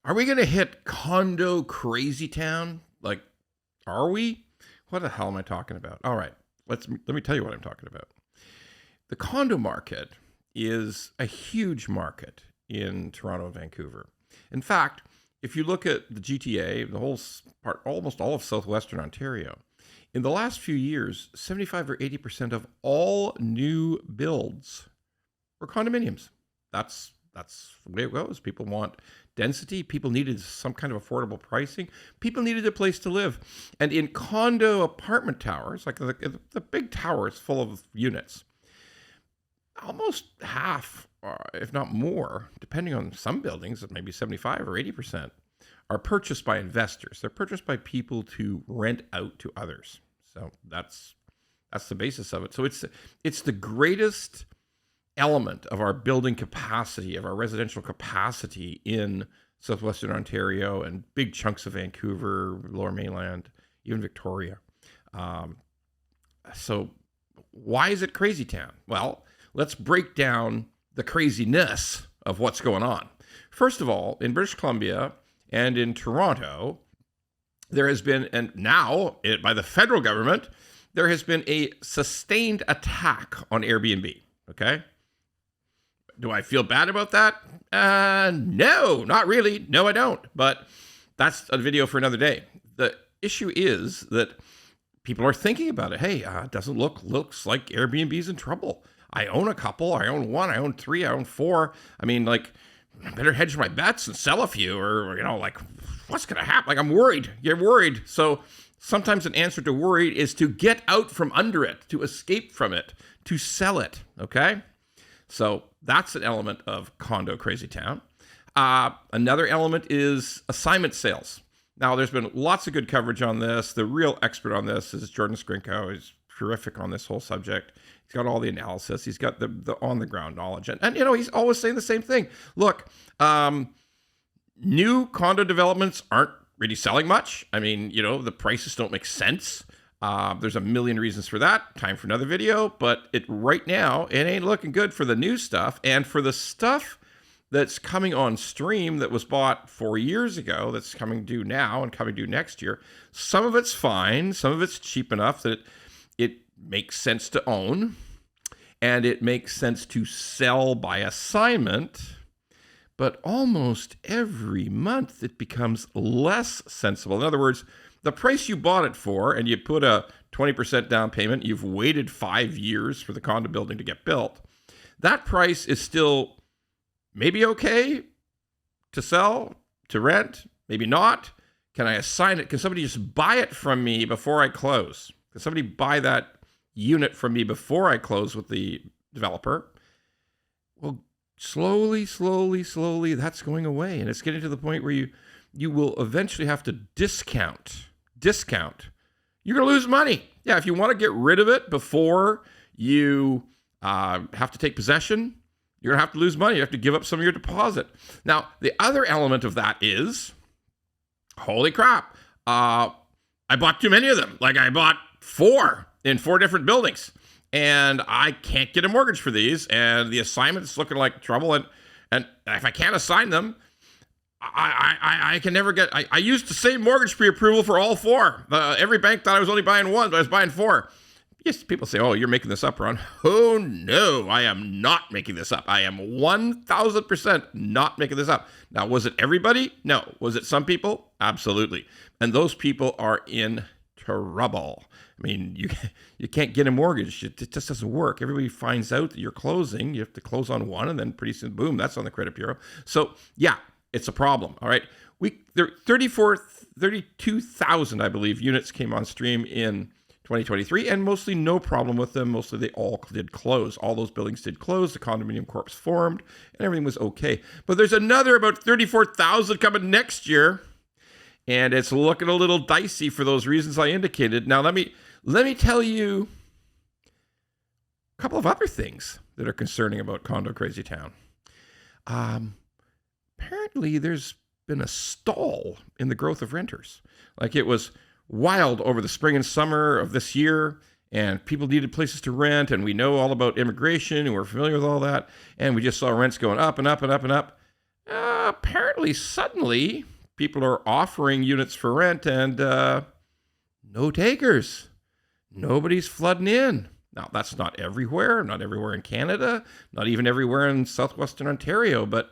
Are we going to hit condo Crazytown? Like, are we? What the hell am I talking about? All right, let me tell you what I'm talking about. The condo market is a huge market in Toronto and Vancouver. In fact, if you look at the GTA, the whole part, almost all of southwestern Ontario, in the last few years, 75 or 80% of all new builds were condominiums. That's the way it goes. People want density. People needed some kind of affordable pricing. People needed a place to live. And in condo apartment towers, like the big towers full of units, almost half, if not more, depending on some buildings, maybe 75 or 80%, are purchased by investors. They're purchased by people to rent out to others. So that's the basis of it. So it's the greatest element of our building capacity, of our residential capacity in southwestern Ontario and big chunks of Vancouver, Lower Mainland, even Victoria. So why is it Crazytown? Well, let's break down the craziness of what's going on. First of all, in British Columbia and in Toronto, there has been, and now by the federal government, there has been a sustained attack on Airbnb. Okay? Do I feel bad about that? No, not really. No, I don't. But that's a video for another day. The issue is that people are thinking about it. Hey, it doesn't looks like Airbnb's in trouble. I own a couple. I own one. I own three. I own four. I mean, like, I better hedge my bets and sell a few, or like, what's going to happen? Like, I'm worried. You're worried. So sometimes an answer to worried is to get out from under it, to escape from it, to sell it. Okay? So that's an element of condo Crazytown. Another element is assignment sales. Now, there's been lots of good coverage on this. The real expert on this is Jordan Skrinko. He's terrific on this whole subject. He's got all the analysis. He's got the on-the-ground knowledge. And he's always saying the same thing. Look, new condo developments aren't really selling much. I mean, the prices don't make sense. There's a million reasons for that. Time for another video. But right now, it ain't looking good for the new stuff. And for the stuff that's coming on stream that was bought 4 years ago, that's coming due now and coming due next year, some of it's fine. Some of it's cheap enough that it makes sense to own. And it makes sense to sell by assignment. But almost every month, it becomes less sensible. In other words, the price you bought it for, and you put a 20% down payment, you've waited 5 years for the condo building to get built, that price is still maybe okay to sell, to rent, maybe not. Can I assign it? Can somebody just buy it from me before I close? Can somebody buy that unit from me before I close with the developer? Well, slowly, that's going away. And it's getting to the point where you will eventually have to discount. You're going to lose money. Yeah, if you want to get rid of it before you have to take possession, you're going to have to lose money. You have to give up some of your deposit. Now, the other element of that is, holy crap, I bought too many of them. Like, I bought 4 in 4 different buildings, and I can't get a mortgage for these, and the assignment is looking like trouble, and if I can't assign them, I can never get. I used the same mortgage pre-approval for all 4. Every bank thought I was only buying 1, but I was buying 4. Yes, people say, "Oh, you're making this up, Ron." Oh no, I am not making this up. I am 1,000% not making this up. Now, was it everybody? No. Was it some people? Absolutely. And those people are in trouble. I mean, you can't get a mortgage. It just doesn't work. Everybody finds out that you're closing. You have to close on one, and then pretty soon, boom, that's on the credit bureau. So yeah, it's a problem. All right. There 32,000, I believe, units came on stream in 2023, and mostly no problem with them. Mostly they all did close. All those buildings did close. The condominium corps formed, and everything was okay. But there's another about 34,000 coming next year, and it's looking a little dicey for those reasons I indicated. Now, let me tell you a couple of other things that are concerning about Condo Crazytown. Apparently, there's been a stall in the growth of renters. Like, it was wild over the spring and summer of this year, and people needed places to rent, and we know all about immigration, and we're familiar with all that, and we just saw rents going up and up and up and up. Apparently, suddenly, people are offering units for rent and no takers. Nobody's flooding in. Now, that's not everywhere in Canada, not even everywhere in southwestern Ontario, but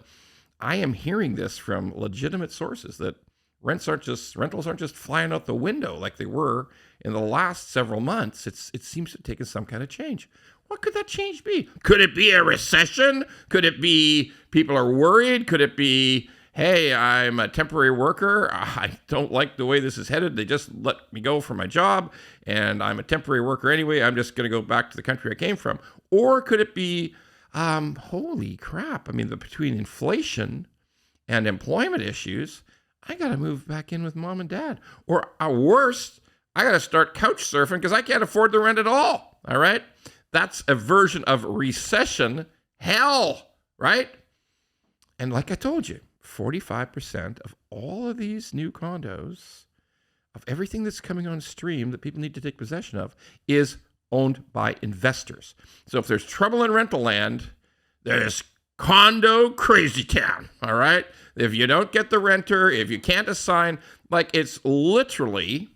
I am hearing this from legitimate sources that rentals aren't just flying out the window like they were in the last several months. It seems to have taken some kind of change. What could that change be? Could it be a recession? Could it be people are worried? Could it be, hey, I'm a temporary worker. I don't like the way this is headed. They just let me go from my job, and I'm a temporary worker anyway. I'm just going to go back to the country I came from. Or could it be, holy crap, I mean, between inflation and employment issues, I got to move back in with mom and dad. Or worse, I got to start couch surfing because I can't afford the rent at all. All right? That's a version of recession hell, right? And like I told you, 45% of all of these new condos, of everything that's coming on stream that people need to take possession of, is owned by investors. So if there's trouble in rental land, there's Condo Crazytown, all right? If you don't get the renter, if you can't assign, like it's literally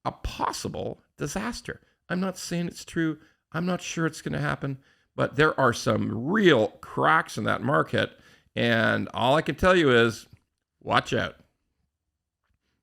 a possible disaster. I'm not saying it's true. I'm not sure it's going to happen, but there are some real cracks in that market. And all I can tell you is watch out.